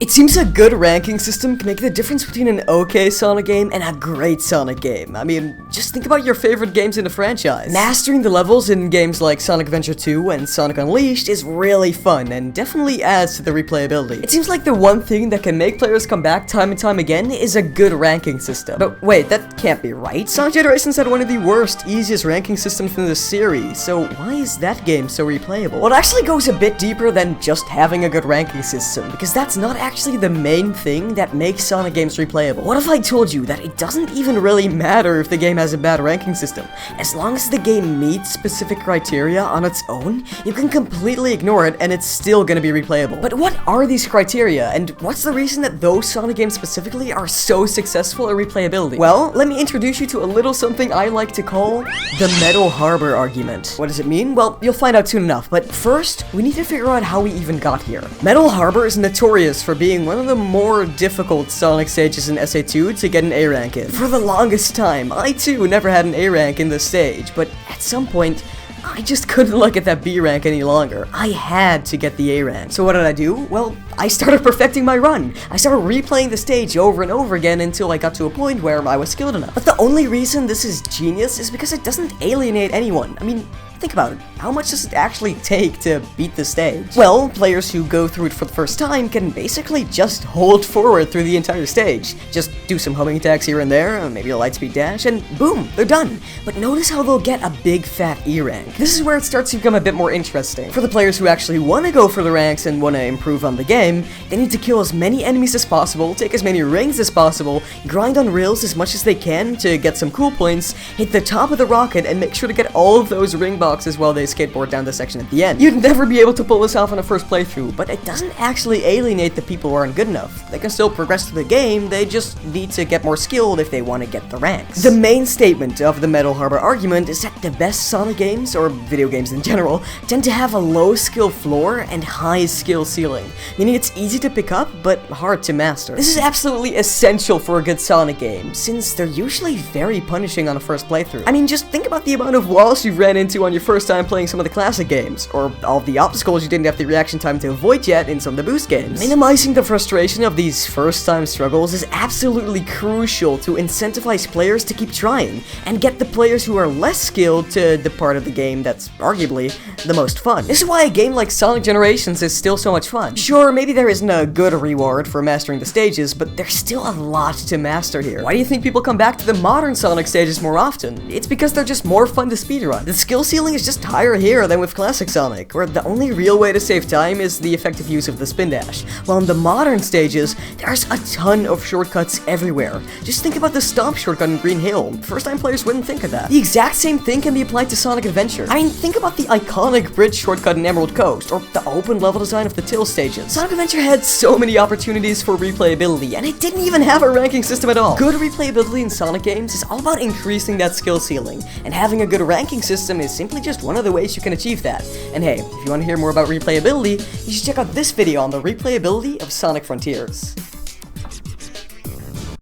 It seems a good ranking system can make the difference between an okay Sonic game and a great Sonic game. I mean, just think about your favorite games in the franchise. Mastering the levels in games like Sonic Adventure 2 and Sonic Unleashed is really fun and definitely adds to the replayability. It seems like the one thing that can make players come back time and time again is a good ranking system. But wait, that can't be right. Sonic Generations had one of the worst, easiest ranking systems in the series, so why is that game so replayable? Well, it actually goes a bit deeper than just having a good ranking system, because that's not actually the main thing that makes Sonic games replayable. What if I told you that it doesn't even really matter if the game has a bad ranking system? As long as the game meets specific criteria on its own, you can completely ignore it and it's still gonna be replayable. But what are these criteria, and what's the reason that those Sonic games specifically are so successful at replayability? Well, let me introduce you to a little something I like to call the Metal Harbor argument. What does it mean? Well, you'll find out soon enough, but first, we need to figure out how we even got here. Metal Harbor is notorious for being one of the more difficult Sonic stages in SA2 to get an A rank in. For the longest time, I too never had an A rank in this stage, but at some point, I just couldn't look at that B rank any longer. I had to get the A rank. So what did I do? Well, I started perfecting my run. I started replaying the stage over and over again until I got to a point where I was skilled enough. But the only reason this is genius is because it doesn't alienate anyone. I mean, think about it. How much does it actually take to beat the stage? Well, players who go through it for the first time can basically just hold forward through the entire stage. Just do some homing attacks here and there, maybe a lightspeed dash, and boom, they're done. But notice how they'll get a big fat E rank. This is where it starts to become a bit more interesting. For the players who actually want to go for the ranks and want to improve on the game, they need to kill as many enemies as possible, take as many rings as possible, grind on rails as much as they can to get some cool points, hit the top of the rocket, and make sure to get all of those ring boxes while they skateboard down the section at the end. You'd never be able to pull this off on a first playthrough, but it doesn't actually alienate the people who aren't good enough. They can still progress through the game, they just need to get more skilled if they want to get the ranks. The main statement of the Metal Harbor argument is that the best Sonic games, or video games in general, tend to have a low skill floor and high skill ceiling, meaning it's easy to pick up, but hard to master. This is absolutely essential for a good Sonic game, since they're usually very punishing on a first playthrough. I mean, just think about the amount of walls you've ran into on your first time playing some of the classic games, or all of the obstacles you didn't have the reaction time to avoid yet in some of the boost games. Minimizing the frustration of these first time struggles is absolutely crucial to incentivize players to keep trying, and get the players who are less skilled to the part of the game that's arguably the most fun. This is why a game like Sonic Generations is still so much fun. Sure, maybe there isn't a good reward for mastering the stages, but there's still a lot to master here. Why do you think people come back to the modern Sonic stages more often? It's because they're just more fun to speedrun. The skill ceiling is just higher here than with classic Sonic, where the only real way to save time is the effective use of the spin dash. While in the modern stages, there's a ton of shortcuts everywhere. Just think about the stomp shortcut in Green Hill. First time players wouldn't think of that. The exact same thing can be applied to Sonic Adventure. I mean, think about the iconic bridge shortcut in Emerald Coast, or the open level design of the Till stages. Sonic Adventure had so many opportunities for replayability, and it didn't even have a ranking system at all. Good replayability in Sonic games is all about increasing that skill ceiling, and having a good ranking system is simply just one of the ways you can achieve that. And hey, if you want to hear more about replayability, you should check out this video on the replayability of Sonic Frontiers.